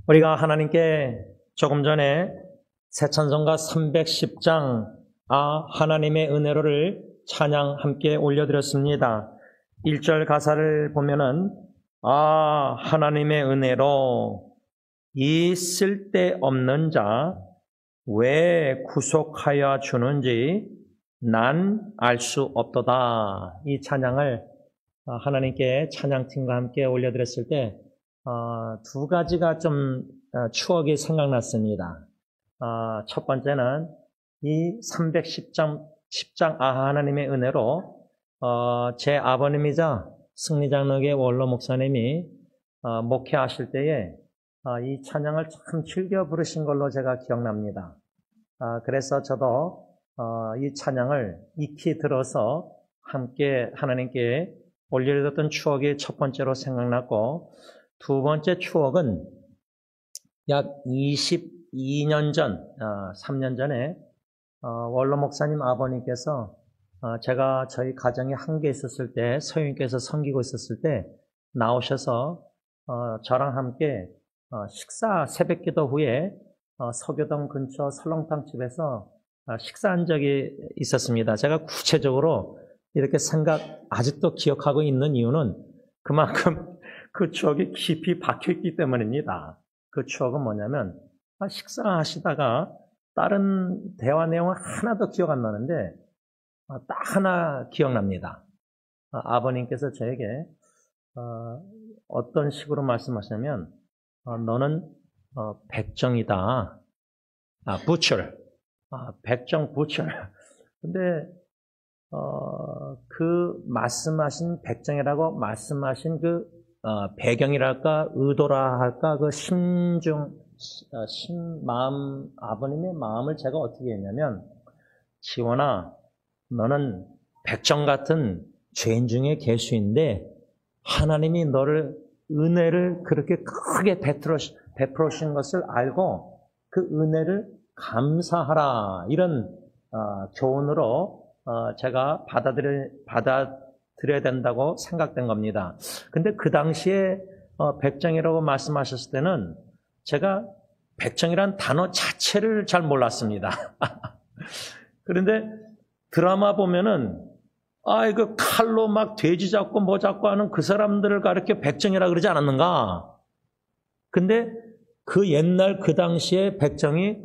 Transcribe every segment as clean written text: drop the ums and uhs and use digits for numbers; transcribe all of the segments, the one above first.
우리가 하나님께 조금 전에 새찬송가 310장 하나님의 은혜로를 찬양 함께 올려드렸습니다. 1절 가사를 보면은 하나님의 은혜로 이 쓸데없는 자 왜 구속하여 주는지 난 알 수 없도다. 이 찬양을 하나님께 찬양팀과 함께 올려드렸을 때 두 가지가 좀 추억이 생각났습니다. 첫 번째는 이 310장 하나님의 은혜로 제 아버님이자 승리장로교회 원로 목사님이 목회하실 때에 이 찬양을 참 즐겨 부르신 걸로 제가 기억납니다. 그래서 저도 이 찬양을 익히 들어서 함께 하나님께 올려드렸던 추억이 첫 번째로 생각났고, 두 번째 추억은 약 22년 전, 3년 전에 원로 목사님 아버님께서 제가 저희 가정에 한계 있었을 때, 서유님께서 섬기고 있었을 때 나오셔서 저랑 함께 식사 새벽기도 후에 서교동 근처 설렁탕 집에서 식사한 적이 있었습니다. 제가 구체적으로 이렇게 아직도 기억하고 있는 이유는 그만큼 그 추억이 깊이 박혀있기 때문입니다. 그 추억은 뭐냐면 식사하시다가 다른 대화 내용은 하나도 기억 안 나는데 딱 하나 기억납니다. 아버님께서 저에게 어떤 식으로 말씀하시냐면 너는 백정이다. butcher. 백정 butcher. 근데 그 말씀하신 백정이라고 말씀하신 그 배경이랄까 의도라 할까 그 마음, 아버님의 마음을 제가 어떻게 했냐면, 지원아, 너는 백정 같은 죄인 중에 계수인데 하나님이 너를 은혜를 그렇게 크게 베풀으신 것을 알고 그 은혜를 감사하라. 이런 교훈으로 제가 받아들여야 된다고 생각된 겁니다. 근데 그 당시에 백정이라고 말씀하셨을 때는 제가 백정이란 단어 자체를 잘 몰랐습니다. 그런데 드라마 보면은 이거 칼로 막 돼지 잡고 뭐 잡고 하는 그 사람들을 가르쳐 백정이라 그러지 않았는가? 근데 그 옛날 그 당시에 백정이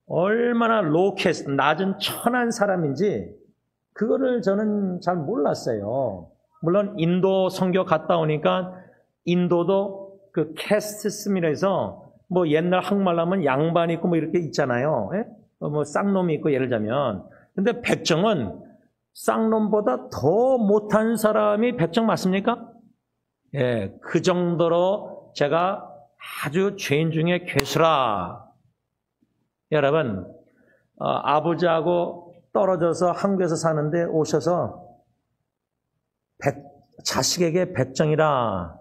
얼마나 로우캐스트, 낮은 천한 사람인지 그거를 저는 잘 몰랐어요. 물론 인도 선교 갔다 오니까 인도도 그 캐스트스미라 해서 뭐 옛날 한국말로 하면 양반 있고 뭐 이렇게 있잖아요. 예? 뭐 쌍놈이 있고 예를 들자면. 근데 백정은 쌍놈보다 더 못한 사람이 백정 맞습니까? 예, 그 정도로 제가 아주 죄인 중에 괴수라. 여러분, 아버지하고 떨어져서 한국에서 사는데 오셔서 자식에게 백정이라.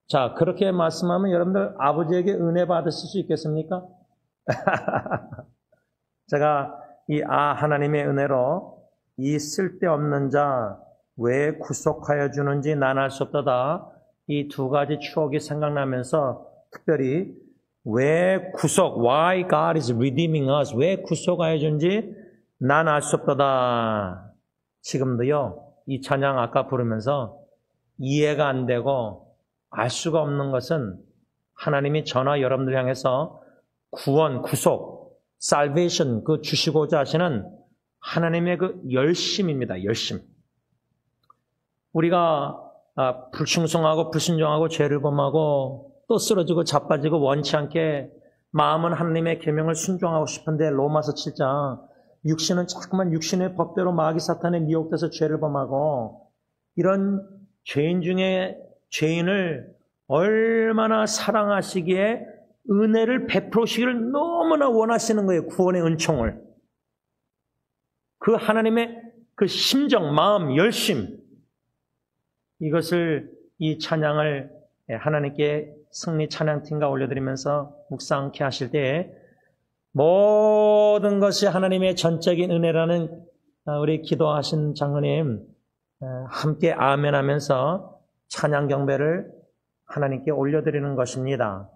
자, 그렇게 말씀하면 여러분들 아버지에게 은혜 받으실 수 있겠습니까? 제가 하나님의 은혜로 이 쓸데없는 자 왜 구속하여 주는지 난 알 수 없다. 이 두 가지 추억이 생각나면서 특별히 왜 why God is redeeming us, 왜 구속하여 주는지 난 알 수 없다. 지금도요, 이 찬양 아까 부르면서 이해가 안 되고 알 수가 없는 것은 하나님이 저나 여러분들 향해서 구원, 구속, salvation 그 주시고자 하시는 하나님의 그 열심입니다. 열심. 우리가 불충성하고 불순종하고 죄를 범하고 또 쓰러지고 자빠지고 원치 않게 마음은 하나님의 계명을 순종하고 싶은데 로마서 7장 육신은 자꾸만 육신의 법대로 마귀 사탄에 미혹돼서 죄를 범하고, 이런 죄인 중에 죄인을 얼마나 사랑하시기에 은혜를 베풀으시기를 너무나 원하시는 거예요. 구원의 은총을. 그 하나님의 그 심정, 마음, 열심, 이것을 이 찬양을 하나님께 승리 찬양팀과 올려드리면서 묵상케 하실 때에 모든 것이 하나님의 전적인 은혜라는 우리 기도하신 장로님 함께 아멘 하면서 찬양 경배를 하나님께 올려드리는 것입니다.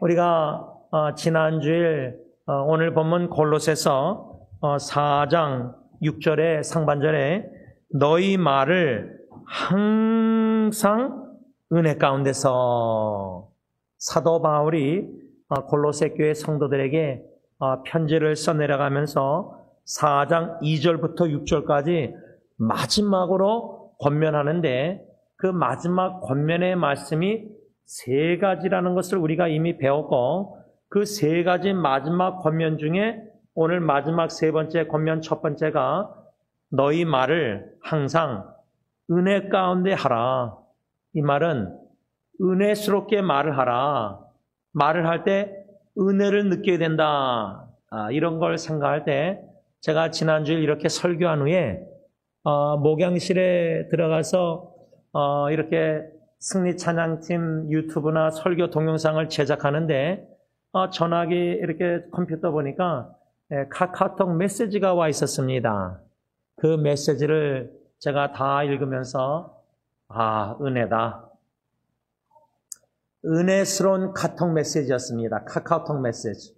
우리가 지난 주일 오늘 본문 골로새서 4장 6절에 상반절에 너희 말을 항상 은혜 가운데서 사도 바울이 골로새 교회 성도들에게 편지를 써내려가면서 4장 2절부터 6절까지 마지막으로 권면하는데 그 마지막 권면의 말씀이 세 가지라는 것을 우리가 이미 배웠고 그 세 가지 마지막 권면 중에 오늘 마지막 세 번째 권면 첫 번째가 너희 말을 항상 은혜 가운데 하라. 이 말은 은혜스럽게 말을 하라. 말을 할 때 은혜를 느껴야 된다. 이런 걸 생각할 때 제가 지난주에 이렇게 설교한 후에 목양실에 들어가서 이렇게 승리 찬양팀 유튜브나 설교 동영상을 제작하는데 전화기 이렇게 컴퓨터 보니까 카카오톡 메시지가 와 있었습니다. 그 메시지를 제가 다 읽으면서 은혜다. 은혜스러운 카톡 메시지였습니다. 카카오톡 메시지.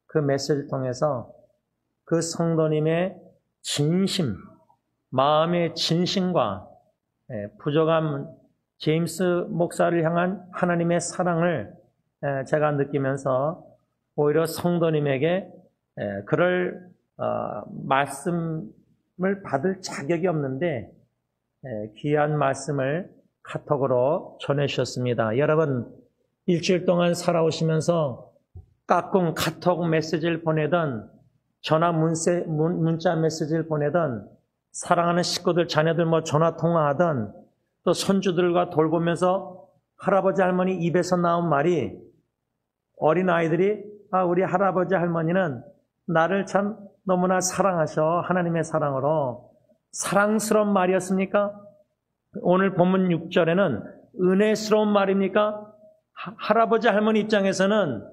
그 메시지를 통해서 그 성도님의 진심, 마음의 진심과 부족한 제임스 목사를 향한 하나님의 사랑을 제가 느끼면서 오히려 성도님에게 그럴 말씀을 받을 자격이 없는데 귀한 말씀을 카톡으로 전해주셨습니다. 여러분 일주일 동안 살아오시면서 가끔 카톡 메시지를 보내던 전화 문자 메시지를 보내던 사랑하는 식구들 자녀들 전화 통화하던 또 손주들과 돌보면서 할아버지 할머니 입에서 나온 말이 어린아이들이 우리 할아버지 할머니는 나를 참 너무나 사랑하셔. 하나님의 사랑으로. 사랑스러운 말이었습니까? 오늘 본문 6절에는 은혜스러운 말입니까? 할아버지 할머니 입장에서는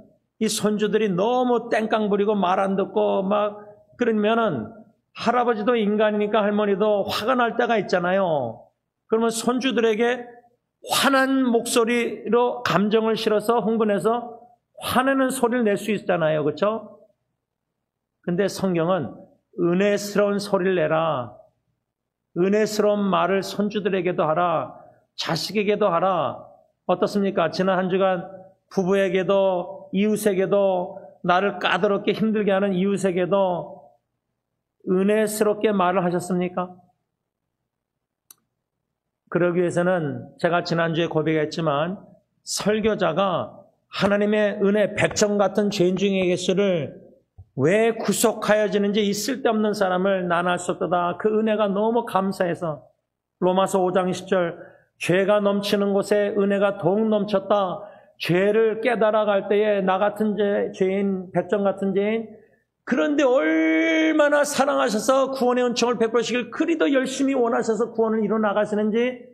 이 손주들이 너무 땡깡 부리고 말 안 듣고 막 그러면은 할아버지도 인간이니까 할머니도 화가 날 때가 있잖아요. 그러면 손주들에게 화난 목소리로 감정을 실어서 흥분해서 화내는 소리를 낼 수 있잖아요. 그렇죠? 근데 성경은 은혜스러운 소리를 내라. 은혜스러운 말을 손주들에게도 하라. 자식에게도 하라. 어떻습니까? 지난 한 주간 부부에게도 이웃에게도 나를 까다롭게 힘들게 하는 이웃에게도 은혜스럽게 말을 하셨습니까? 그러기 위해서는 제가 지난주에 고백했지만 설교자가 하나님의 은혜 백정 같은 죄인 중의 예수를 왜 구속하여지는지 이 쓸데없는 사람을 난할 수 없다. 그 은혜가 너무 감사해서 로마서 5장 10절 죄가 넘치는 곳에 은혜가 더욱 넘쳤다. 죄를 깨달아갈 때에 나 같은 죄인, 백정 같은 죄인 그런데 얼마나 사랑하셔서 구원의 은총을 베푸시길 그리도 열심히 원하셔서 구원을 이뤄 나가시는지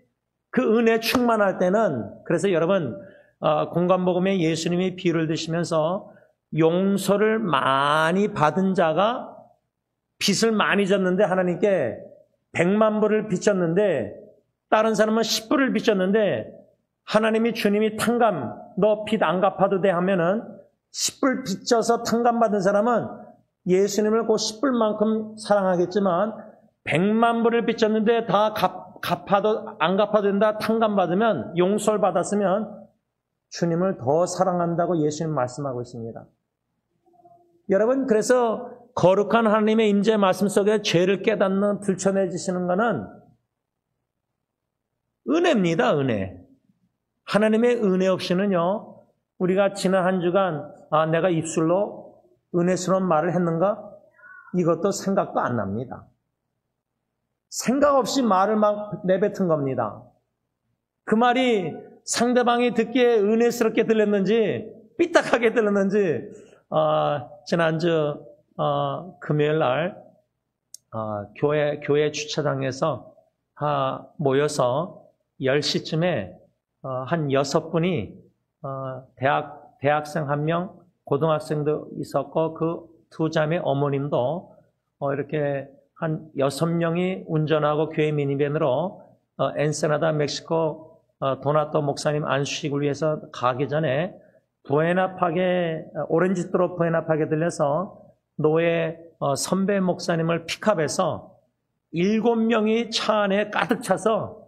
그 은혜 충만할 때는 그래서 여러분 공관복음에 예수님이 비유를 드시면서 용서를 많이 받은 자가 빚을 많이 졌는데 하나님께 100만 불을 빚졌는데 다른 사람은 10불을 빚졌는데 하나님이 주님이 탕감 너 빚 안 갚아도 돼 하면은 10불 빚져서 탕감 받은 사람은 예수님을 그 10불만큼 사랑하겠지만 100만 불을 빚졌는데 다 갚아도 안 갚아도 된다 탕감 받으면 용서를 받았으면 주님을 더 사랑한다고 예수님 말씀하고 있습니다. 여러분 그래서 거룩한 하나님의 임재 말씀 속에 죄를 깨닫는 들춰내주시는 것은 은혜입니다. 은혜. 하나님의 은혜 없이는요 우리가 지난 한 주간 내가 입술로 은혜스러운 말을 했는가? 이것도 생각도 안 납니다. 생각 없이 말을 막 내뱉은 겁니다. 그 말이 상대방이 듣기에 은혜스럽게 들렸는지 삐딱하게 들렸는지 지난주 금요일 날 교회 주차장에서 모여서 10시쯤에 한 6분이 대학생 1명, 고등학생도 있었고 그 두 자매 어머님도 이렇게 한 6명이 운전하고 교회 미니밴으로 엔세나다 멕시코 도나토 목사님 안수식을 위해서 가기 전에 오렌지스트로 부에나팍에 들려서 노예 선배 목사님을 픽업해서 7명이 차 안에 가득 차서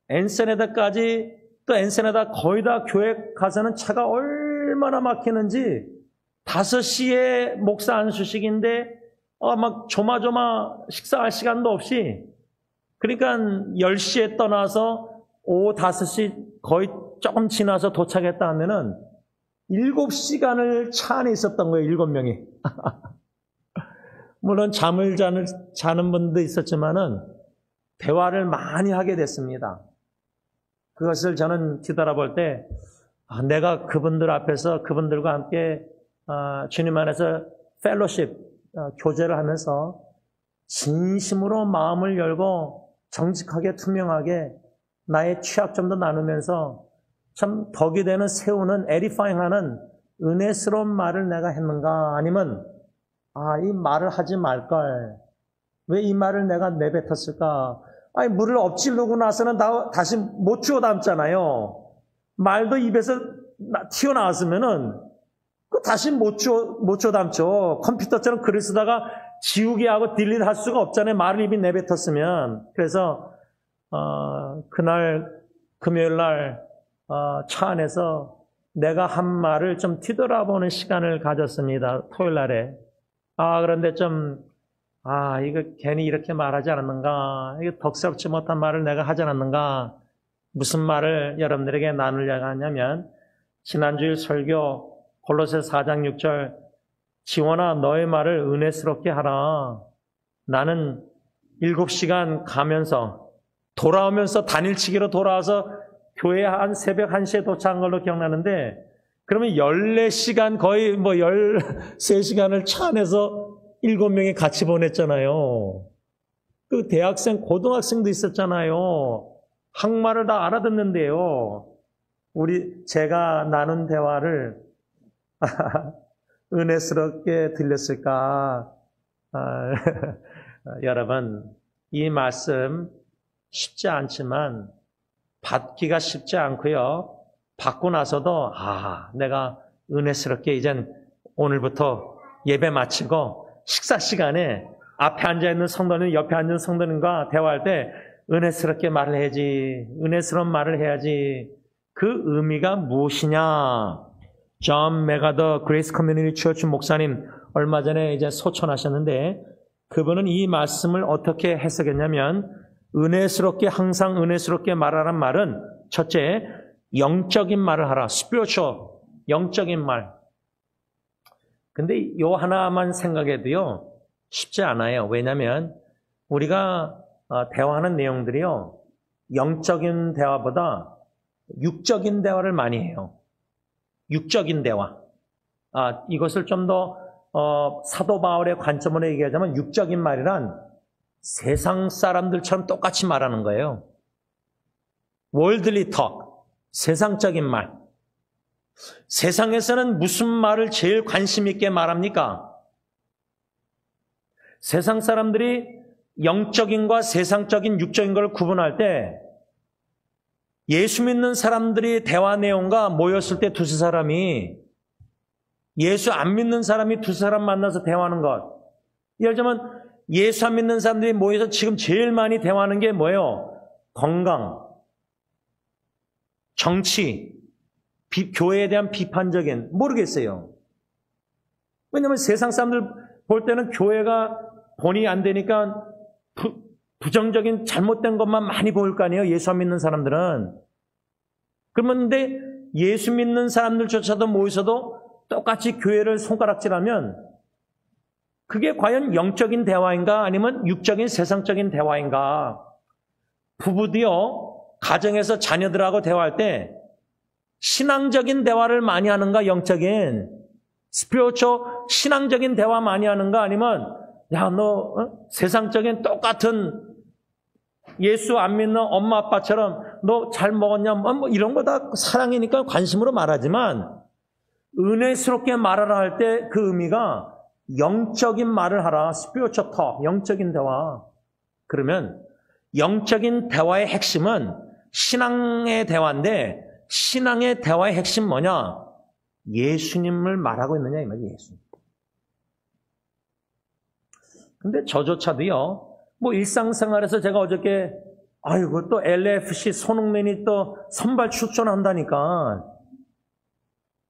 엔세네다까지, 또 엔세네다 거의 다 교회 가서는 차가 얼마나 막히는지, 5시에 목사 안수식인데 막 조마조마 식사할 시간도 없이, 그러니까 10시에 떠나서 오후 5시 거의 조금 지나서 도착했다 하면은 7시간을 차 안에 있었던 거예요, 7명이. 물론 잠을 자는 분도 있었지만은 대화를 많이 하게 됐습니다. 그것을 저는 뒤돌아볼 때 내가 그분들 앞에서 그분들과 함께 주님 안에서 펠로십, 교제를 하면서 진심으로 마음을 열고 정직하게 투명하게 나의 취약점도 나누면서 참 덕이 되는, 세우는, 에디파잉하는 은혜스러운 말을 내가 했는가, 아니면 이 말을 하지 말걸, 왜 이 말을 내가 내뱉었을까. 물을 엎질르고 나서는 다시 못 주워 담잖아요. 말도 입에서 튀어나왔으면은 다시 못 주워 담죠. 컴퓨터처럼 글을 쓰다가 지우개 하고 딜리트 할 수가 없잖아요, 말을 입이 내뱉었으면. 그래서 그날 금요일 날 차 안에서 내가 한 말을 좀 뒤돌아보는 시간을 가졌습니다, 토요일 날에. 그런데 이거 괜히 이렇게 말하지 않았는가, 이거 덕스럽지 못한 말을 내가 하지 않았는가. 무슨 말을 여러분들에게 나누려고 하냐면, 지난주일 설교 골로새 4장 6절, 지원아 너의 말을 은혜스럽게 하라. 나는 7시간 가면서 돌아오면서 단일치기로 돌아와서 교회 한 새벽 1시에 도착한 걸로 기억나는데, 그러면 14시간, 거의 13시간을 차 안에서 7명이 같이 보냈잖아요. 그 대학생, 고등학생도 있었잖아요. 한국말을 다 알아듣는데요. 제가 나눈 대화를 은혜스럽게 들렸을까? 여러분, 이 말씀 쉽지 않지만 받기가 쉽지 않고요. 받고 나서도 내가 은혜스럽게 이젠 오늘부터 예배 마치고 식사 시간에 앞에 앉아있는 성도님, 옆에 앉은 성도님과 대화할 때 은혜스럽게 말을 해야지, 은혜스러운 말을 해야지. 그 의미가 무엇이냐? 존 메가더 그레이스 커뮤니티 처치 목사님 얼마 전에 이제 소천하셨는데, 그분은 이 말씀을 어떻게 해석했냐면, 은혜스럽게, 항상 은혜스럽게 말하란 말은, 첫째, 영적인 말을 하라. spiritual, 영적인 말. 근데 요 하나만 생각해도요, 쉽지 않아요. 왜냐하면 우리가 대화하는 내용들이요, 영적인 대화보다 육적인 대화를 많이 해요. 육적인 대화. 이것을 좀 더 사도 바울의 관점으로 얘기하자면, 육적인 말이란 세상 사람들처럼 똑같이 말하는 거예요. worldly talk, 세상적인 말. 세상에서는 무슨 말을 제일 관심 있게 말합니까? 세상 사람들이 영적인과 세상적인, 육적인 걸 구분할 때, 예수 믿는 사람들이 대화 내용과 모였을 때 두세 사람이, 예수 안 믿는 사람이 두세 사람 만나서 대화하는 것. 예를 들면 예수 안 믿는 사람들이 모여서 지금 제일 많이 대화하는 게 뭐예요? 건강, 정치, 교회에 대한 비판적인, 모르겠어요. 왜냐하면 세상 사람들 볼 때는 교회가 본이 안 되니까 부정적인 잘못된 것만 많이 보일 거 아니에요, 예수 안 믿는 사람들은. 그런데 예수 믿는 사람들조차도 모여서도 똑같이 교회를 손가락질하면 그게 과연 영적인 대화인가, 아니면 육적인 세상적인 대화인가? 부부도요, 가정에서 자녀들하고 대화할 때 신앙적인 대화를 많이 하는가, 영적인 스피리추얼 신앙적인 대화 많이 하는가, 아니면 너 세상적인 똑같은 예수 안 믿는 엄마 아빠처럼 너 잘 먹었냐, 이런 거 다 사랑이니까 관심으로 말하지만, 은혜스럽게 말하라 할 때 그 의미가 영적인 말을 하라, 스피리추얼 톡, 영적인 대화. 그러면 영적인 대화의 핵심은 신앙의 대화인데, 신앙의 대화의 핵심 뭐냐? 예수님을 말하고 있느냐 이 말이에요. 예수님. 근데 저조차도요. 뭐 일상생활에서 제가 어저께 아이고 또 LAFC 손흥민이 또 선발 출전한다니까.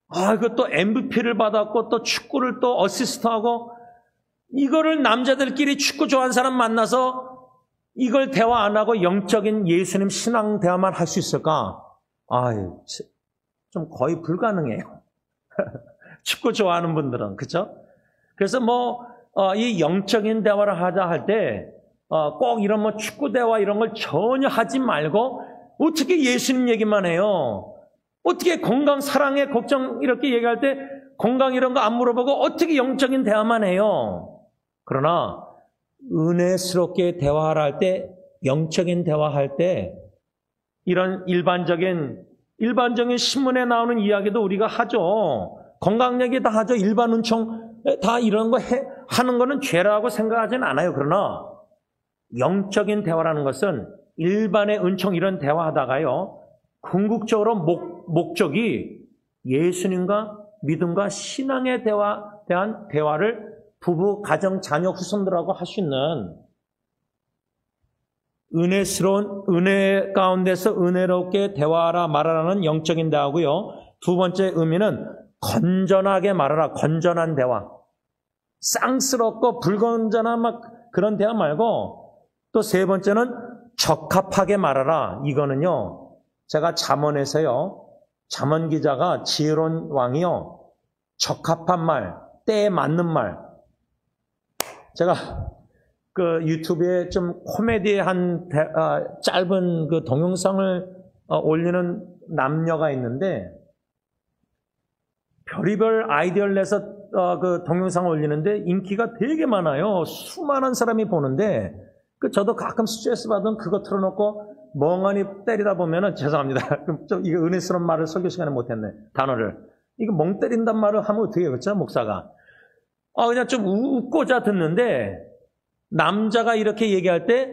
아이고 또 MVP를 받았고 또 축구를 또 어시스트하고 이거를 남자들끼리 축구 좋아하는 사람 만나서 이걸 대화 안 하고 영적인 예수님 신앙 대화만 할 수 있을까? 아유, 좀 거의 불가능해요. 축구 좋아하는 분들은, 그죠? 그래서 이 영적인 대화를 하자 할 때, 꼭 이런 축구 대화 이런 걸 전혀 하지 말고, 어떻게 예수님 얘기만 해요? 어떻게 건강, 사랑에 걱정 이렇게 얘기할 때, 건강 이런 거 안 물어보고 어떻게 영적인 대화만 해요? 그러나, 은혜스럽게 대화를 할 때, 영적인 대화할 때, 이런 일반적인 신문에 나오는 이야기도 우리가 하죠. 건강 얘기 다 하죠. 일반 은총 다 이런 거 하는 거는 죄라고 생각하지는 않아요. 그러나 영적인 대화라는 것은 일반의 은총 이런 대화하다가요. 궁극적으로 목적이 예수님과 믿음과 신앙에 대한 대화를 부부, 가정, 자녀, 후손들하고 할 수 있는 은혜 가운데서 은혜롭게 대화하라 말하라는 영적인 대화고요. 두 번째 의미는 건전하게 말하라. 건전한 대화. 쌍스럽고 불건전한 그런 대화 말고 또 세 번째는 적합하게 말하라. 이거는요. 제가 잠언에서요. 잠언 기자가 지혜로운 왕이요. 적합한 말, 때에 맞는 말. 제가 그 유튜브에 좀 코미디한 짧은 그 동영상을 올리는 남녀가 있는데 별의별 아이디어를 내서 그 동영상을 올리는데 인기가 되게 많아요. 수많은 사람이 보는데 저도 가끔 스트레스 받으면 그거 틀어놓고 멍하니 때리다 보면은 죄송합니다. 좀 이게 은혜스러운 말을 설교 시간에 못했네. 단어를. 이거 멍 때린단 말을 하면 어떻게 해요? 그렇죠? 목사가. 그냥 좀 웃고자 듣는데 남자가 이렇게 얘기할 때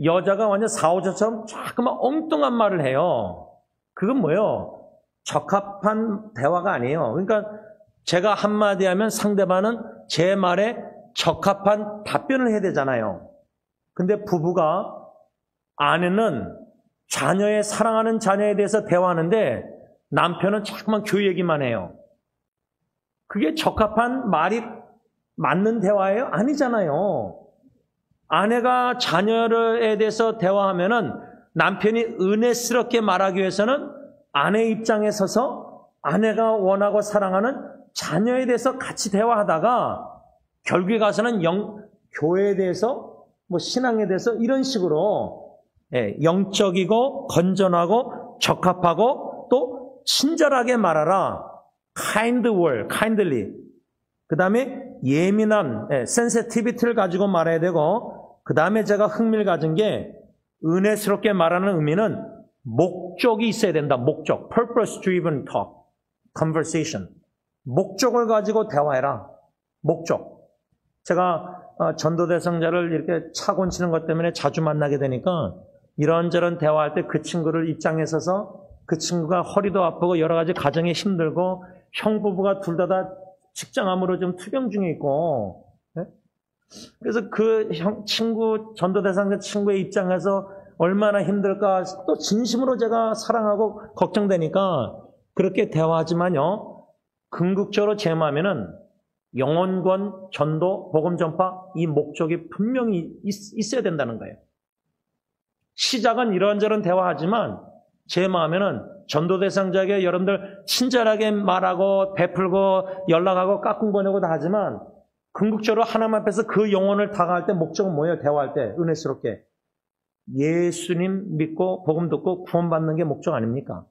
여자가 완전 사오저처럼 자꾸만 엉뚱한 말을 해요. 그건 뭐예요? 적합한 대화가 아니에요. 그러니까 제가 한마디 하면 상대방은 제 말에 적합한 답변을 해야 되잖아요. 근데 부부가 아내는 사랑하는 자녀에 대해서 대화하는데 남편은 자꾸만 교회 얘기만 해요. 그게 적합한 말이 맞는 대화예요? 아니잖아요. 아내가 자녀에 대해서 대화하면은 남편이 은혜스럽게 말하기 위해서는 아내 입장에 서서 아내가 원하고 사랑하는 자녀에 대해서 같이 대화하다가 결국에 가서는 교회에 대해서 신앙에 대해서 이런 식으로 영적이고 건전하고 적합하고 또 친절하게 말하라. kind word, kindly. 그 다음에 예민한 sensitivity를 가지고 말해야 되고 그 다음에 제가 흥미를 가진 게 은혜스럽게 말하는 의미는 목적이 있어야 된다. 목적. purpose driven talk, conversation. 목적을 가지고 대화해라. 목적. 제가 전도대상자를 이렇게 차곤 치는 것 때문에 자주 만나게 되니까 이런저런 대화할 때 그 친구를 입장에 서서 그 친구가 허리도 아프고 여러 가지 가정이 힘들고 형 부부가 둘 다 직장암으로 좀 투병 중에 있고 그래서 그 전도 대상자 친구의 입장에서 얼마나 힘들까 또 진심으로 제가 사랑하고 걱정되니까 그렇게 대화하지만요. 궁극적으로 제 마음에는 영혼권, 전도, 복음 전파 이 목적이 분명히 있어야 된다는 거예요. 시작은 이런저런 대화하지만 제 마음에는 전도 대상자에게 여러분들 친절하게 말하고 베풀고 연락하고 까꿍 보내고 다 하지만 궁극적으로 하나님 앞에서 그 영혼을 다가갈 때 목적은 뭐예요? 대화할 때 은혜스럽게 예수님 믿고 복음 듣고 구원받는 게 목적 아닙니까?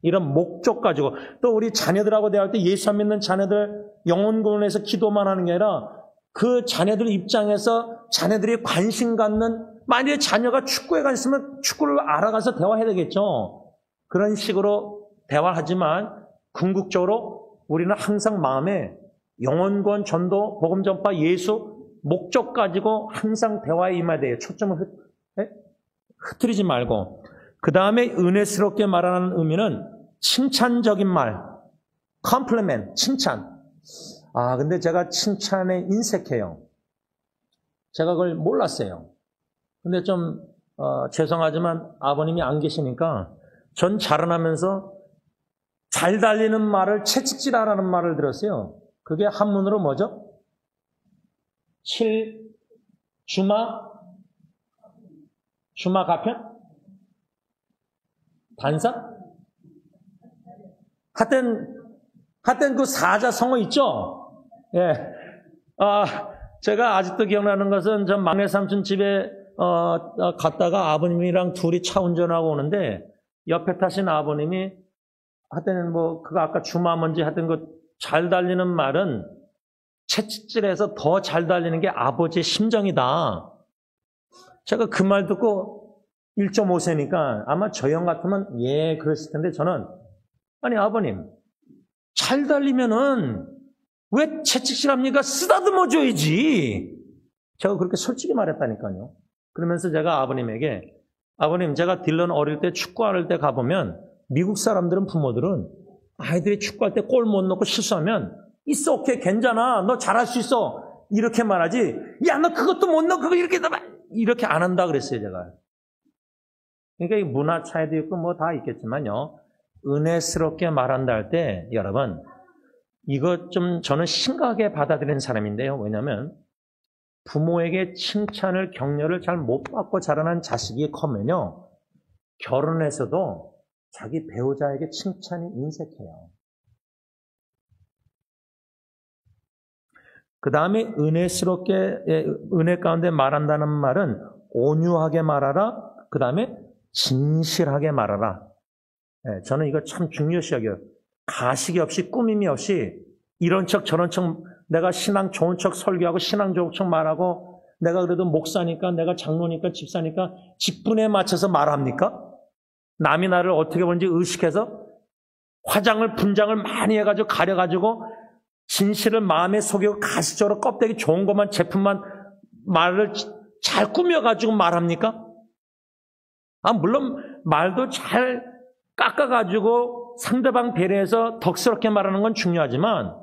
이런 목적 가지고 또 우리 자녀들하고 대화할 때 예수 안 믿는 자녀들 영혼 구원에서 기도만 하는 게 아니라 그 자녀들 입장에서 자녀들이 관심 갖는 만약에 자녀가 축구에 관심 있으면 축구를 알아가서 대화해야 되겠죠. 그런 식으로 대화하지만 궁극적으로 우리는 항상 마음에 영혼권, 전도, 복음 전파, 예수 목적 가지고 항상 대화에 임해야 돼요. 초점을 흐트리지 말고. 그 다음에 은혜스럽게 말하는 의미는 칭찬적인 말. 컴플리멘트, 칭찬. 근데 제가 칭찬에 인색해요. 제가 그걸 몰랐어요. 근데 좀 죄송하지만 아버님이 안 계시니까 전 자라나면서 잘 달리는 말을 채찍질하라는 말을 들었어요. 그게 한문으로 뭐죠? 주마 가편? 반사? 하여튼 그 사자성어 있죠? 예. 제가 아직도 기억나는 것은 전 막내 삼촌 집에 갔다가 아버님이랑 둘이 차 운전하고 오는데 옆에 타신 아버님이 하여튼 그거 아까 주마먼지 하여튼 그 잘 달리는 말은 채찍질해서 더 잘 달리는 게 아버지의 심정이다. 제가 그 말 듣고 1.5세니까 아마 저 형 같으면 예 그랬을 텐데 저는 아니 아버님 잘 달리면은 왜 채찍질합니까? 쓰다듬어 줘야지. 제가 그렇게 솔직히 말했다니까요. 그러면서 제가 아버님에게 아버님 제가 딜런 어릴 때 축구할 때 가보면 미국 사람들은 부모들은 아이들이 축구할 때 골 못 넣고 실수하면 있어 오케이 괜찮아 너 잘할 수 있어 이렇게 말하지 야 너 그것도 못 넣어 그거 이렇게 안 한다 그랬어요 제가. 그러니까 이 문화 차이도 있고 뭐 다 있겠지만요. 은혜스럽게 말한다 할 때 여러분 이거 좀 저는 심각하게 받아들이는 사람인데요. 왜냐하면 부모에게 칭찬을 격려를 잘 못 받고 자라난 자식이 커면요. 결혼해서도 자기 배우자에게 칭찬이 인색해요. 그 다음에 은혜 가운데 말한다는 말은 온유하게 말하라. 그 다음에 진실하게 말하라. 저는 이거 참 중요시 여겨요. 가식이 없이 꾸밈이 없이 이런 척 저런 척 내가 신앙 좋은 척 설교하고 신앙 좋은 척 말하고 내가 그래도 목사니까 내가 장로니까 집사니까 직분에 맞춰서 말합니까? 남이 나를 어떻게 보는지 의식해서 분장을 많이 해가지고 가려가지고 진실을 마음에 속이고 가식적으로 껍데기 좋은 것만 제품만 말을 잘 꾸며가지고 말합니까? 물론 말도 잘 깎아가지고 상대방 배려해서 덕스럽게 말하는 건 중요하지만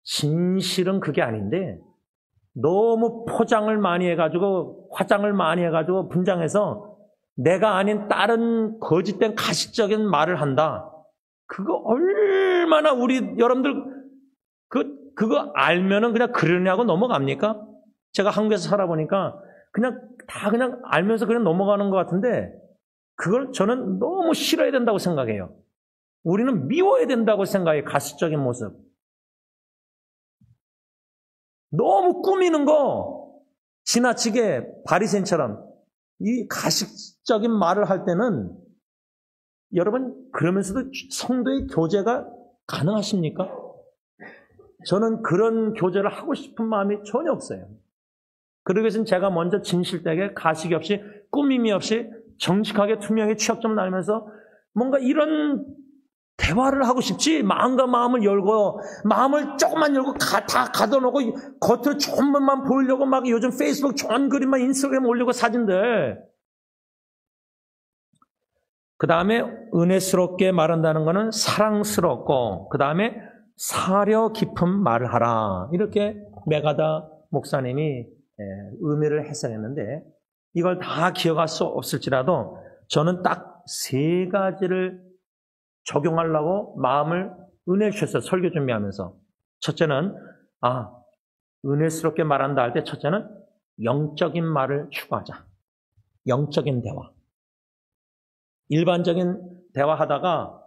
진실은 그게 아닌데 너무 포장을 많이 해가지고 화장을 많이 해가지고 분장해서 내가 아닌 다른 거짓된 가식적인 말을 한다. 그거 얼마나 여러분들 그거 알면은 그냥 그러냐고 넘어갑니까? 제가 한국에서 살아보니까 그냥 알면서 그냥 넘어가는 것 같은데 그걸 저는 너무 싫어야 된다고 생각해요. 우리는 미워야 된다고 생각해요. 가식적인 모습. 너무 꾸미는 거 지나치게 바리새인처럼 이 가식적인 말을 할 때는 여러분 그러면서도 성도의 교제가 가능하십니까? 저는 그런 교제를 하고 싶은 마음이 전혀 없어요. 그러기 위해서는 제가 먼저 진실되게 가식이 없이 꾸밈이 없이 정직하게 투명하게 취약점 나누면서 뭔가 이런 대화를 하고 싶지 마음과 마음을 열고 마음을 조금만 열고 다 가둬놓고 겉으로 좋은 것만 보이려고 막 요즘 페이스북 좋은 그림만 인스타그램 올리고 사진들. 그 다음에 은혜스럽게 말한다는 것은 사랑스럽고 그 다음에 사려 깊은 말을 하라. 이렇게 메가다 목사님이 의미를 해석했는데 이걸 다 기억할 수 없을지라도 저는 딱 세 가지를 적용하려고 마음을 은혜 주셨어요. 설교 준비하면서. 첫째는 은혜스럽게 말한다 할 때 첫째는 영적인 말을 추구하자. 영적인 대화. 일반적인 대화하다가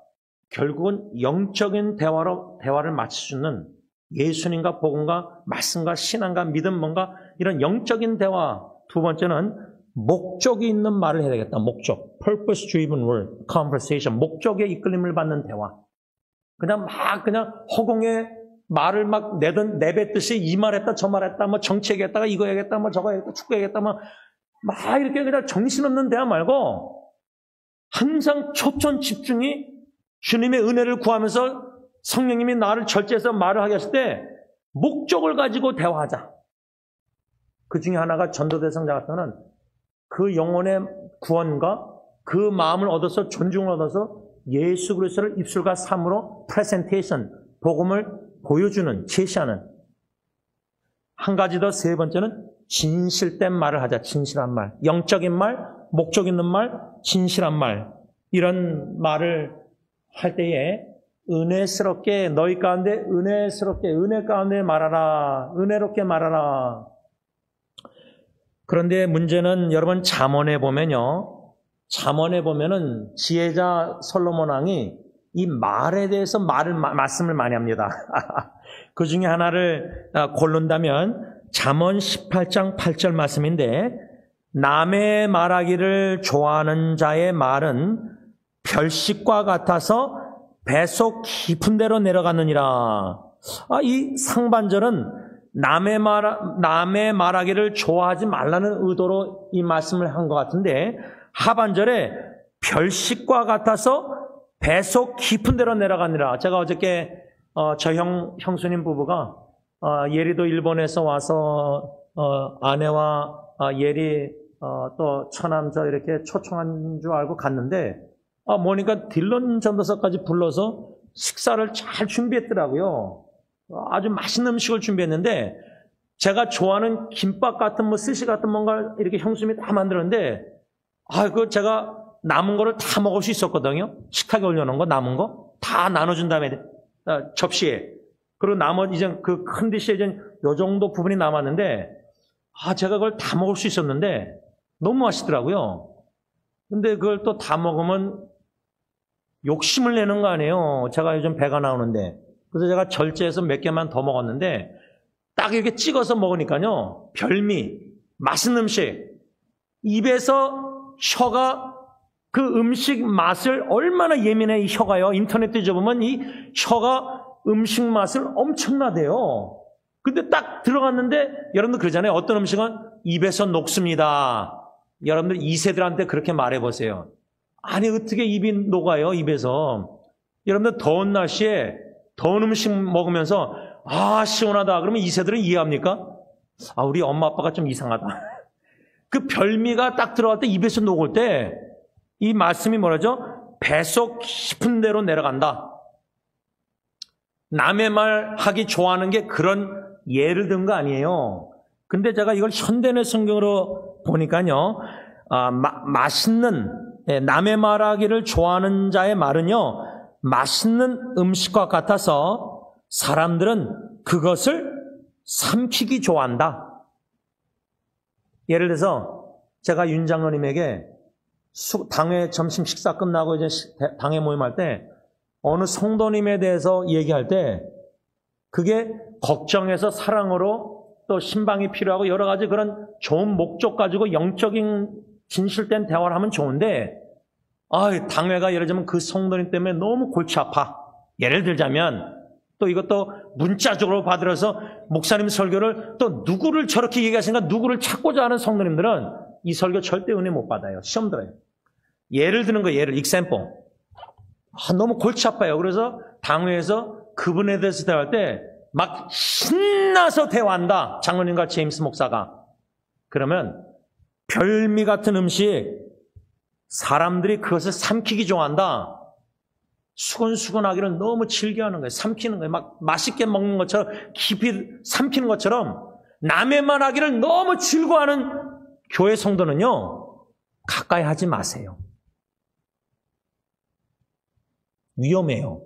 결국은 영적인 대화를 마치주는 예수님과 복음과 말씀과 신앙과 믿음 뭔가 이런 영적인 대화. 두 번째는 목적이 있는 말을 해야 되겠다. 목적. Purpose driven word, conversation. 목적에 이끌림을 받는 대화. 그냥 허공에 말을 막 내뱉듯이 이 말했다 저 말했다 뭐 정치 얘기했다가 이거 얘기했다 뭐 저거 얘기했다 축구 얘기했다 막 이렇게 그냥 정신없는 대화 말고 항상 초점 집중이 주님의 은혜를 구하면서 성령님이 나를 절제해서 말을 하게 했을 때 목적을 가지고 대화하자. 그 중에 하나가 전도대상자 같으면 그 영혼의 구원과 그 마음을 얻어서 존중을 얻어서 예수 그리스도를 입술과 삶으로 프레젠테이션, 복음을 보여주는, 제시하는. 한 가지 더, 세 번째는 진실된 말을 하자. 진실한 말. 영적인 말, 목적 있는 말, 진실한 말. 이런 말을 할 때에 은혜스럽게, 너희 가운데 은혜스럽게, 은혜 가운데 말하라. 은혜롭게 말하라. 그런데 문제는 여러분 잠언에 보면요. 잠언에 보면은 지혜자 솔로몬 왕이 이 말에 대해서 말씀을 많이 합니다. 그 중에 하나를 고른다면 잠언 18장 8절 말씀인데, 남의 말하기를 좋아하는 자의 말은 별식과 같아서 뱃속 깊은 데로 내려가느니라. 이 상반절은 남의 말하기를 좋아하지 말라는 의도로 이 말씀을 한 것 같은데, 하반절에 별식과 같아서 뱃속 깊은 데로 내려가느니라. 제가 어저께 저 형수님 부부가 예리도 일본에서 와서 아내와 예리 또 처남자 이렇게 초청한 줄 알고 갔는데, 보니까 딜런 전도사까지 불러서 식사를 잘 준비했더라고요. 아주 맛있는 음식을 준비했는데, 제가 좋아하는 김밥 같은 스시 같은 뭔가 이렇게 형수님이 다 만들었는데, 그 제가 남은 거를 다 먹을 수 있었거든요. 식탁에 올려놓은 거, 남은 거 다 나눠준 다음에 접시에. 그리고 나머지 이제 그 큰 디시에 이제 요 정도 부분이 남았는데, 제가 그걸 다 먹을 수 있었는데 너무 맛있더라고요. 근데 그걸 또 다 먹으면 욕심을 내는 거 아니에요. 제가 요즘 배가 나오는데. 그래서 제가 절제해서 몇 개만 더 먹었는데, 딱 이렇게 찍어서 먹으니까요, 별미, 맛있는 음식, 입에서 혀가 그 음식 맛을 얼마나 예민해, 이 혀가요. 인터넷 뒤져보면 이 혀가 음식 맛을 엄청나대요. 근데 딱 들어갔는데, 여러분들 그러잖아요. 어떤 음식은 입에서 녹습니다. 여러분들 2세들한테 그렇게 말해보세요. 아니, 어떻게 입이 녹아요, 입에서. 여러분들 더운 날씨에 더운 음식 먹으면서 시원하다 그러면 2세들은 이해합니까? 우리 엄마 아빠가 좀 이상하다. 그 별미가 딱 들어갈 때, 입에서 녹을 때 이 말씀이 뭐라죠? 뱃속 깊은 데로 내려간다. 남의 말 하기 좋아하는 게 그런 예를 든 거 아니에요. 근데 제가 이걸 현대의 성경으로 보니까요, 맛있는, 남의 말하기를 좋아하는 자의 말은요, 맛있는 음식과 같아서 사람들은 그것을 삼키기 좋아한다. 예를 들어서 제가 윤 장로님에게 당회 점심 식사 끝나고 이제 당회 모임할 때 어느 성도님에 대해서 얘기할 때, 그게 걱정해서 사랑으로 또 신방이 필요하고 여러 가지 그런 좋은 목적 가지고 영적인 진실된 대화를 하면 좋은데, 당회가 예를 들면 그 성도님 때문에 너무 골치 아파. 예를 들자면, 또 이것도 문자적으로 받으러서 목사님 설교를 또 누구를 저렇게 얘기하시는가, 누구를 찾고자 하는 성도님들은 이 설교 절대 은혜 못 받아요. 시험 들어요. 예를 드는 거예요. 예를, example. 너무 골치 아파요. 그래서 당회에서 그분에 대해서 대화할 때 막 신나서 대화한다. 장로님과 제임스 목사가. 그러면 별미 같은 음식, 사람들이 그것을 삼키기 좋아한다. 수근수근하기를 너무 즐겨하는 거예요. 삼키는 거예요. 막 맛있게 먹는 것처럼, 깊이 삼키는 것처럼 남의 말 하기를 너무 즐거워하는 교회 성도는요, 가까이 하지 마세요. 위험해요.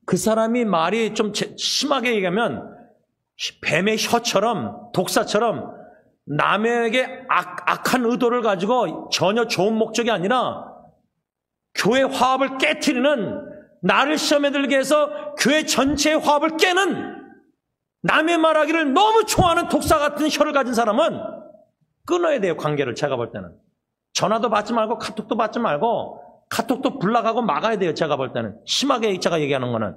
그 사람이 말이 좀 심하게 얘기하면 뱀의 혀처럼, 독사처럼 남에게 악한 의도를 가지고 전혀 좋은 목적이 아니라 교회 화합을 깨트리는, 나를 시험에 들게 해서 교회 전체의 화합을 깨는, 남의 말하기를 너무 좋아하는 독사 같은 혀를 가진 사람은 끊어야 돼요, 관계를. 제가 볼 때는 전화도 받지 말고 카톡도 받지 말고 카톡도 불락하고 막아야 돼요. 제가 볼 때는 심하게 제가 얘기하는 거는.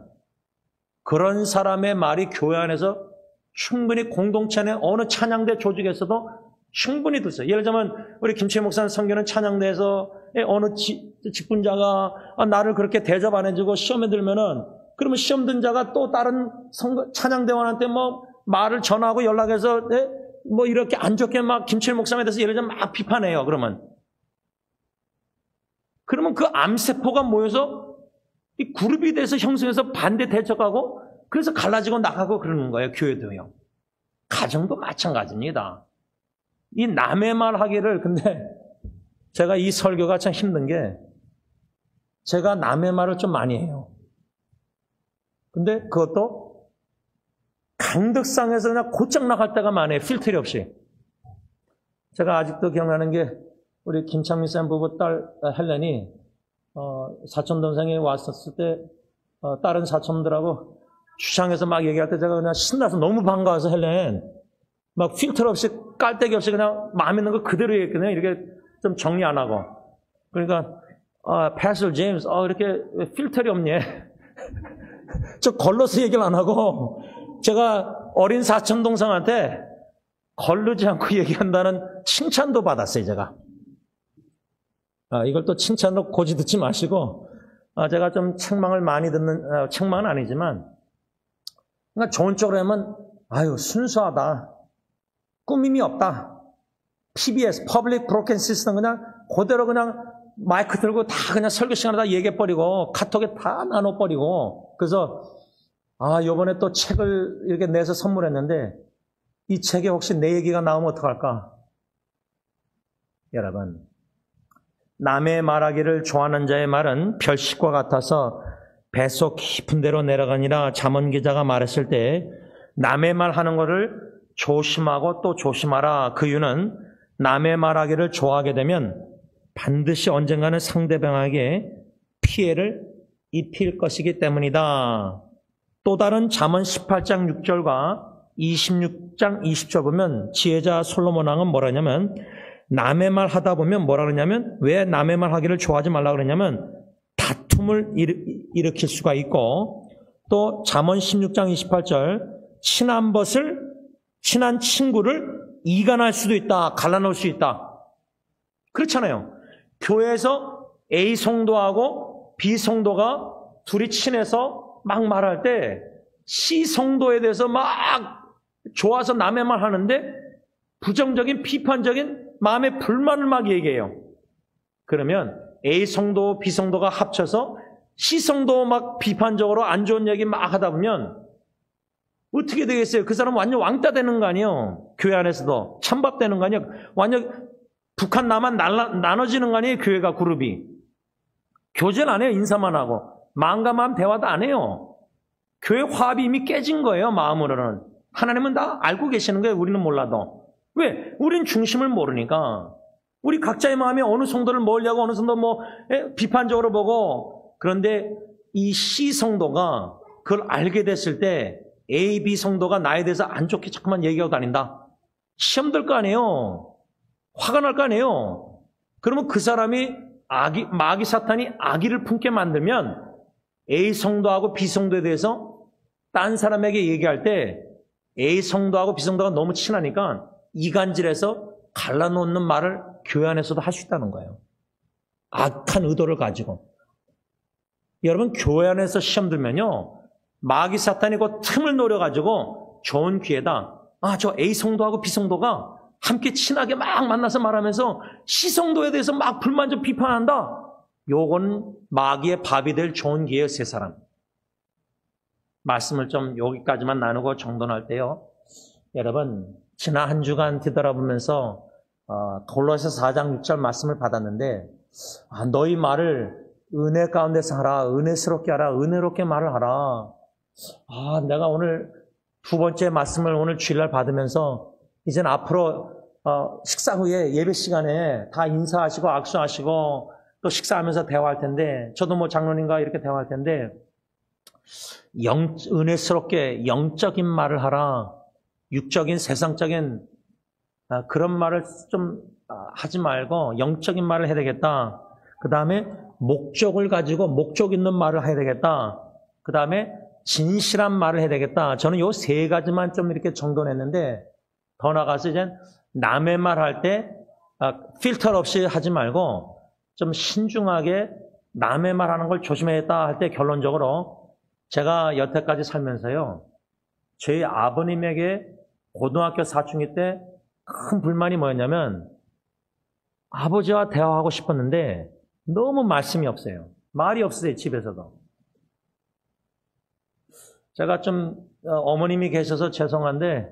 그런 사람의 말이 교회 안에서 충분히 공동체 내 어느 찬양대 조직에서도 충분히 듣어요. 예를 들자면 우리 김치혜 목사님 선교는 찬양대에서 어느 직분자가 나를 그렇게 대접 안 해주고 시험에 들면은, 그러면 시험 든 자가 또 다른 찬양대원한테 말을 전하고 연락해서 이렇게 안 좋게 막 김치혜 목사님에 대해서 예를 들면 막 비판해요. 그러면 그러면 그 암세포가 모여서 이 그룹이 돼서 형성해서 반대 대적하고 그래서 갈라지고 나가고 그러는 거예요. 교회도요. 가정도 마찬가지입니다. 이 남의 말 하기를, 근데 제가 이 설교가 참 힘든 게 제가 남의 말을 좀 많이 해요. 근데 그것도 강덕상에서 그냥 곧장 나갈 때가 많아요. 필터리 없이. 제가 아직도 기억나는 게 우리 김창민 쌤 부부 딸 헬렌이 사촌 동생이 왔었을 때 다른 사촌들하고 주차장에서 막 얘기할 때 제가 그냥 신나서 너무 반가워서 헬렌 막 필터 없이 깔때기 없이 그냥 마음에 있는 거 그대로 얘기했거든요. 이렇게 좀 정리 안 하고. 그러니까 패스터 제임스 이렇게 왜 필터리 없니? 저 걸러서 얘기를 안 하고 제가 어린 사촌 동생한테 걸르지 않고 얘기한다는 칭찬도 받았어요. 제가. 이걸 또 칭찬으로 고지 듣지 마시고 제가 좀 책망을 많이 듣는 책망은 아니지만 그러니까 좋은 쪽으로 하면 아유 순수하다. 꾸밈이 없다. PBS, Public Broadcast System 그냥 그대로 그냥 마이크 들고 다 그냥 설교 시간에 다 얘기해버리고 카톡에 다 나눠버리고 그래서 요번에 또 책을 이렇게 내서 선물했는데 이 책에 혹시 내 얘기가 나오면 어떡할까? 여러분 남의 말하기를 좋아하는 자의 말은 별식과 같아서 뱃속 깊은 데로 내려가니라 잠언 기자가 말했을 때 남의 말하는 것을 조심하고 또 조심하라. 그 이유는 남의 말하기를 좋아하게 되면 반드시 언젠가는 상대방에게 피해를 입힐 것이기 때문이다. 또 다른 잠언 18장 6절과 26장 20절 보면 지혜자 솔로몬 왕은 뭐라 하냐면 남의 말 하다 보면 뭐라 그러냐면 왜 남의 말 하기를 좋아하지 말라 그러냐면 다툼을 일으킬 수가 있고 또 잠언 16장 28절 친한 친구를 이간할 수도 있다. 갈라놓을 수 있다. 그렇잖아요. 교회에서 A 성도하고 B 성도가 둘이 친해서 막 말할 때 C 성도에 대해서 막 좋아서 남의 말 하는데 부정적인 비판적인 마음의 불만을 막 얘기해요. 그러면 A 성도, B 성도가 합쳐서 C 성도 막 비판적으로 안 좋은 얘기 막 하다 보면 어떻게 되겠어요? 그 사람 완전 왕따 되는 거 아니에요? 교회 안에서도 찬밥 되는 거 아니에요? 완전 북한 남한 나눠지는 거 아니에요? 교회가 그룹이. 교제는 안 해요. 인사만 하고. 마음과 마음 대화도 안 해요. 교회 화합이 이미 깨진 거예요. 마음으로는. 하나님은 다 알고 계시는 거예요. 우리는 몰라도. 왜? 우린 중심을 모르니까. 우리 각자의 마음에 어느 성도를 먹으려고 어느 성도 비판적으로 보고 그런데 이 C 성도가 그걸 알게 됐을 때 A, B 성도가 나에 대해서 안 좋게 자꾸만 얘기하고 다닌다. 시험 들 거 아니에요. 화가 날 거 아니에요. 그러면 그 사람이 마귀 사탄이 악의를 품게 만들면 A 성도하고 B 성도에 대해서 딴 사람에게 얘기할 때 A 성도하고 B 성도가 너무 친하니까 이간질해서 갈라놓는 말을 교회 안에서도 할 수 있다는 거예요. 악한 의도를 가지고. 여러분 교회 안에서 시험 들면요. 마귀 사탄이 그 틈을 노려가지고 좋은 기회다. 저 A 성도하고 B 성도가 함께 친하게 막 만나서 말하면서 C 성도에 대해서 막 불만족 비판한다. 요건 마귀의 밥이 될 좋은 기회예요. 세 사람. 말씀을 좀 여기까지만 나누고 정돈할 때요. 여러분 지난 한 주간 뒤돌아보면서 골로새 4장 6절 말씀을 받았는데 너희 말을 은혜 가운데서 하라. 은혜스럽게 하라. 은혜롭게 말을 하라. 내가 오늘 두 번째 말씀을 오늘 주일날 받으면서 이제는 앞으로 식사 후에 예배 시간에 다 인사하시고 악수하시고 또 식사하면서 대화할 텐데 저도 뭐 장로님과 이렇게 대화할 텐데 은혜스럽게 영적인 말을 하라. 육적인 세상적인 그런 말을 좀 하지 말고 영적인 말을 해야 되겠다. 그 다음에 목적을 가지고 목적 있는 말을 해야 되겠다. 그 다음에 진실한 말을 해야 되겠다. 저는 요 세 가지만 좀 이렇게 정돈했는데 더 나가서 이제 남의 말 할 때 필터 없이 하지 말고 좀 신중하게 남의 말하는 걸 조심해야겠다 할 때 결론적으로 제가 여태까지 살면서요. 저희 아버님에게 고등학교 사춘기 때 큰 불만이 뭐였냐면 아버지와 대화하고 싶었는데 너무 말씀이 없어요. 말이 없으세요, 집에서도. 제가 좀 어머님이 계셔서 죄송한데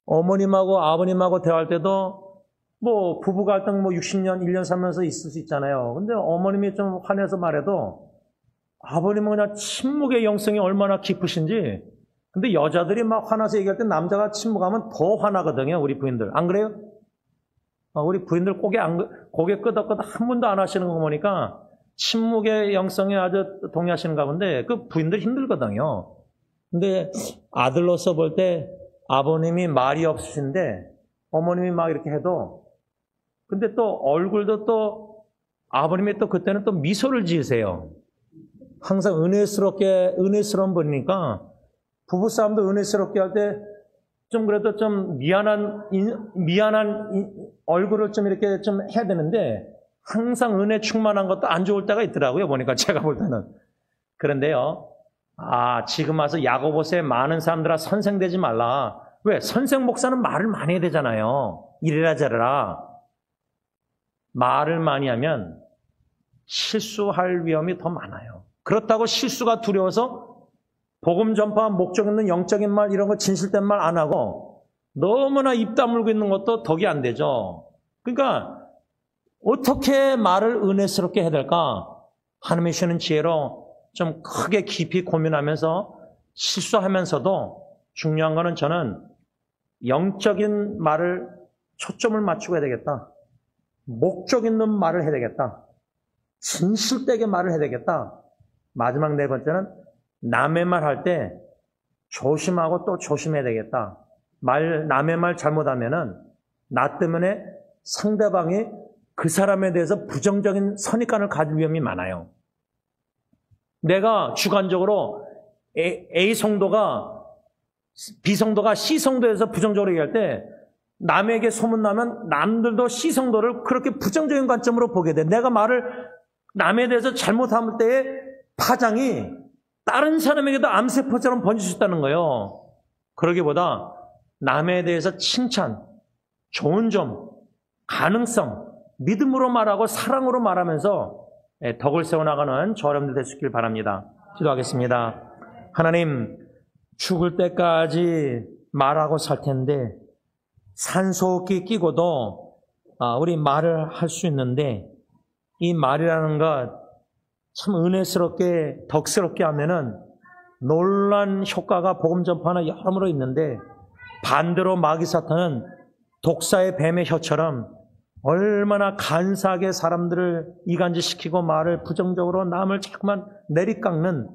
어머님하고 아버님하고 대화할 때도 뭐 부부 갈등 뭐 60년, 1년 살면서 있을 수 있잖아요. 근데 어머님이 좀 화내서 말해도 아버님은 그냥 침묵의 영성이 얼마나 깊으신지. 근데 여자들이 막 화나서 얘기할 때 남자가 침묵하면 더 화나거든요, 우리 부인들. 안 그래요? 우리 부인들 고개 끄덕끄덕 한 번도 안 하시는 거 보니까 침묵의 영성에 아주 동의하시는가 본데 그 부인들 힘들거든요. 근데 아들로서 볼 때 아버님이 말이 없으신데 어머님이 막 이렇게 해도 근데 또 얼굴도 또 아버님이 또 그때는 또 미소를 지으세요. 항상 은혜스러운 분이니까 부부싸움도 은혜스럽게 할 때 좀 그래도 좀 미안한 얼굴을 좀 이렇게 좀 해야 되는데 항상 은혜 충만한 것도 안 좋을 때가 있더라고요. 보니까 제가 볼 때는. 그런데요. 지금 와서 야고보서에 많은 사람들아 선생되지 말라. 왜? 선생 목사는 말을 많이 해야 되잖아요. 이래라 저래라. 말을 많이 하면 실수할 위험이 더 많아요. 그렇다고 실수가 두려워서 복음 전파 목적 있는 영적인 말 이런 거 진실된 말 안 하고 너무나 입 다물고 있는 것도 덕이 안 되죠. 그러니까 어떻게 말을 은혜스럽게 해야 될까? 하나님이 주시는 지혜로 좀 크게 깊이 고민하면서 실수하면서도 중요한 거는 저는 영적인 말을 초점을 맞추고 해야 되겠다. 목적 있는 말을 해야 되겠다. 진실되게 말을 해야 되겠다. 마지막 네 번째는 남의 말 할 때 조심하고 또 조심해야 되겠다. 남의 말 잘못하면은 나 때문에 상대방이 그 사람에 대해서 부정적인 선입관을 가질 위험이 많아요. 내가 주관적으로 A 성도가 B 성도가 C 성도에서 부정적으로 얘기할 때 남에게 소문나면 남들도 C 성도를 그렇게 부정적인 관점으로 보게 돼. 내가 말을 남에 대해서 잘못할 때의 파장이 다른 사람에게도 암세포처럼 번질 수 있다는 거예요. 그러기보다 남에 대해서 칭찬, 좋은 점, 가능성, 믿음으로 말하고 사랑으로 말하면서 덕을 세워나가는 저 여러분들 될 수 있길 바랍니다. 기도하겠습니다. 하나님, 죽을 때까지 말하고 살 텐데 산소호흡기 끼고도 우리 말을 할 수 있는데 이 말이라는 것 참 은혜스럽게 덕스럽게 하면은 놀란 효과가 복음 전파나 여러모로 있는데 반대로 마귀 사탄은 독사의 뱀의 혀처럼 얼마나 간사하게 사람들을 이간질시키고 말을 부정적으로 남을 자꾸만 내리깎는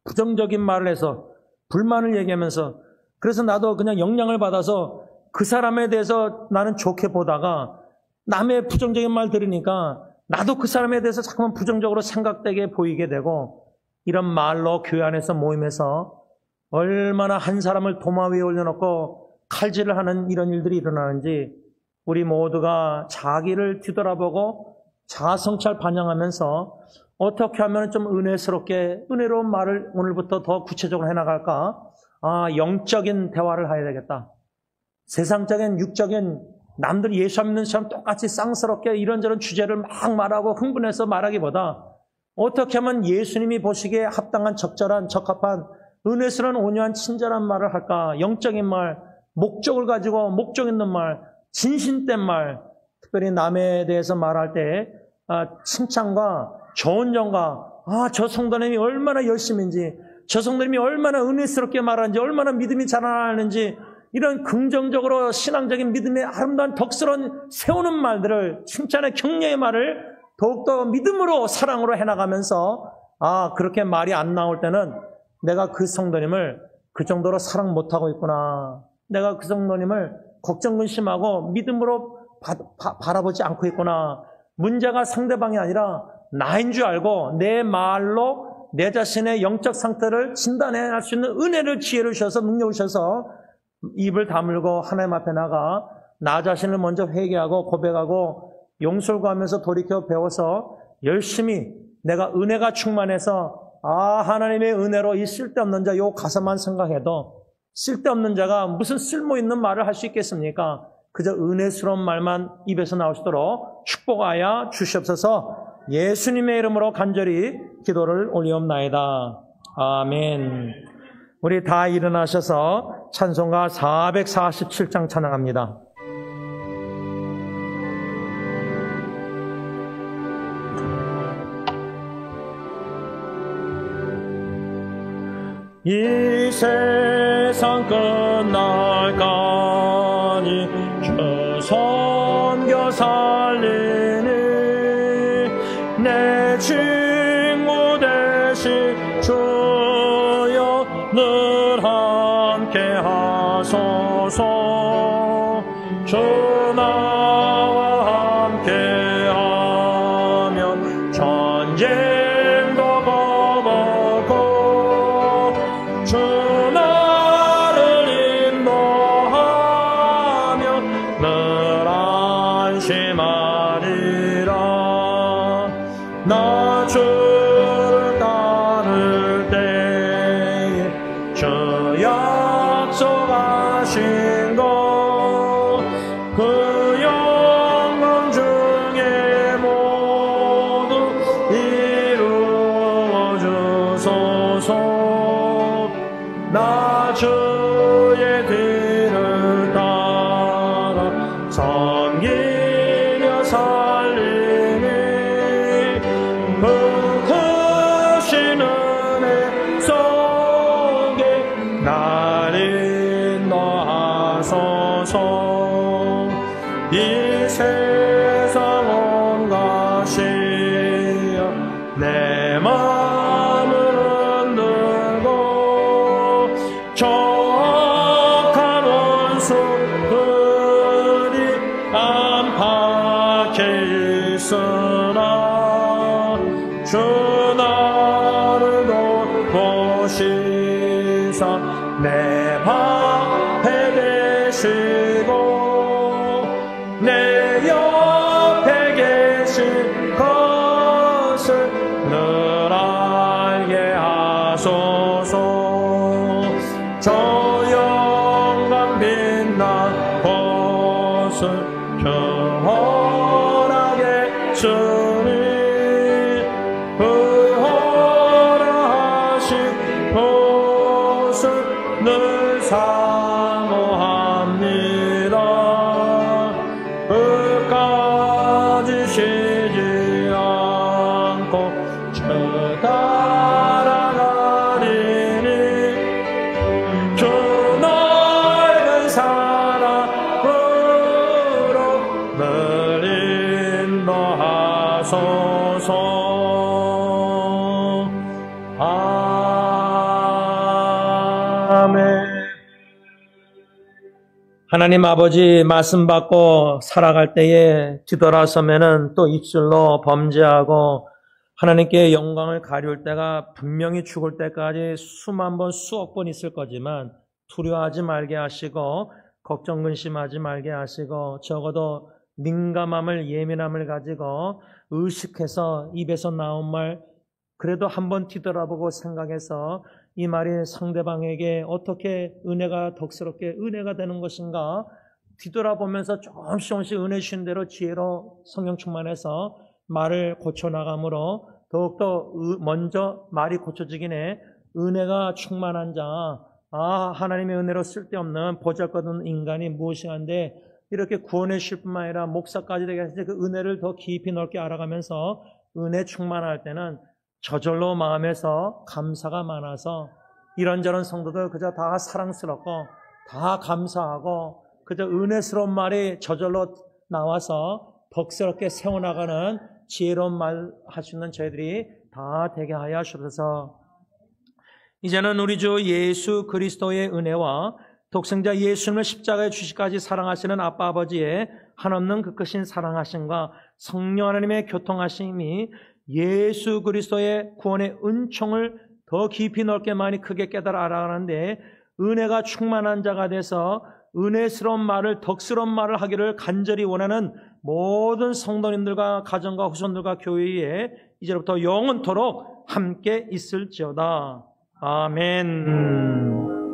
부정적인 말을 해서 불만을 얘기하면서 그래서 나도 그냥 영향을 받아서 그 사람에 대해서 나는 좋게 보다가 남의 부정적인 말 들으니까 나도 그 사람에 대해서 자꾸만 부정적으로 생각되게 보이게 되고 이런 말로 교회 안에서 모임에서 얼마나 한 사람을 도마 위에 올려놓고 칼질을 하는 이런 일들이 일어나는지 우리 모두가 자기를 뒤돌아보고 자아성찰 반영하면서 어떻게 하면 좀 은혜로운 말을 오늘부터 더 구체적으로 해나갈까? 영적인 대화를 해야 되겠다. 세상적인 육적인 남들이 예수 안 믿는 사람 똑같이 쌍스럽게 이런저런 주제를 막 말하고 흥분해서 말하기보다 어떻게 하면 예수님이 보시기에 합당한 적절한 적합한 은혜스러운 온유한 친절한 말을 할까? 영적인 말, 목적을 가지고 목적 있는 말, 진심된 말, 특별히 남에 대해서 말할 때 칭찬과 좋은 점과 저 성도님이 얼마나 열심인지 저 성도님이 얼마나 은혜스럽게 말하는지 얼마나 믿음이 자라나는지 이런 긍정적으로 신앙적인 믿음의 아름다운 덕스러운 세우는 말들을 칭찬의 격려의 말을 더욱더 믿음으로 사랑으로 해나가면서 그렇게 말이 안 나올 때는 내가 그 성도님을 그 정도로 사랑 못하고 있구나. 내가 그 성도님을 걱정 근심하고 믿음으로 바라보지 않고 있구나. 문제가 상대방이 아니라 나인 줄 알고 내 말로 내 자신의 영적 상태를 진단해낼 수 있는 은혜를 지혜를 주셔서 능력을 주셔서 입을 다물고 하나님 앞에 나가 나 자신을 먼저 회개하고 고백하고 용서를 구하면서 돌이켜 배워서 열심히 내가 은혜가 충만해서 하나님의 은혜로 이 쓸데없는 자 요 가사만 생각해도 쓸데없는 자가 무슨 쓸모있는 말을 할 수 있겠습니까? 그저 은혜스러운 말만 입에서 나오시도록 축복하여 주시옵소서. 예수님의 이름으로 간절히 기도를 올리옵나이다. 아멘. 우리 다 일어나셔서 찬송가 447장 찬양합니다. 이 세상 끝날까지 주 섬겨 살리니 내 친구 되시 주여 늘 함께 하소서. 주 나와 함께 하면 전쟁도 거머고 주 나를 인도하며 늘 안심하리라. 나 주를 따를 때에 주 약속하신 것 그 영광 중에 모두 이루어 주소서. 나 주의 뒤를 따라 섬기며 살리니 그 크신 은혜 속에 날 인도하소서. 이 세상 온 것이여 내 마음을 흔들고 정확한 원수들이 안팎에 있으나 주 나를 돕고시사 내 방패 되시고 내 옆에 계신 것을 늘 알게 하소서. 저 영광 빛난 곳을 주 허락해 주니 그 허락하신 곳을 늘 사모합니다. 끝까지 쉬지 않고 주 따라가리니 주 넓은 사랑으로 늘 인도하소서. 아멘. 하나님 아버지 말씀 받고 살아갈 때에 뒤돌아서면은 또 입술로 범죄하고 하나님께 영광을 가리울 때가 분명히 죽을 때까지 수만 번 수억 번 있을 거지만 두려워하지 말게 하시고 걱정 근심하지 말게 하시고 적어도 민감함을 예민함을 가지고 의식해서 입에서 나온 말 그래도 한번 뒤돌아보고 생각해서 이 말이 상대방에게 어떻게 은혜가 덕스럽게 은혜가 되는 것인가 뒤돌아보면서 조금씩 은혜 주신 대로 지혜로 성령 충만해서 말을 고쳐나감으로 더욱더 먼저 말이 고쳐지긴 해. 은혜가 충만한 자, 하나님의 은혜로 쓸데없는 보잘것없는 인간이 무엇인데 이렇게 구원해 주실 뿐만 아니라 목사까지 되게 하실 때 그 은혜를 더 깊이 넓게 알아가면서 은혜 충만할 때는 저절로 마음에서 감사가 많아서 이런저런 성도들 그저 다 사랑스럽고 다 감사하고 그저 은혜스러운 말이 저절로 나와서 덕스럽게 세워나가는 지혜로운 말 할 수 있는 저희들이 다 되게 하여 주셔서 이제는 우리 주 예수 그리스도의 은혜와 독생자 예수님을 십자가에 주시까지 사랑하시는 아빠 아버지의 한없는 그 크신 사랑하심과 성령 하나님의 교통하심이 예수 그리스도의 구원의 은총을 더 깊이 넓게 많이 크게 깨달아 알아가는데 은혜가 충만한 자가 돼서 은혜스러운 말을 덕스러운 말을 하기를 간절히 원하는 모든 성도님들과 가정과 후손들과 교회에 이제부터 영원토록 함께 있을지어다. 아멘.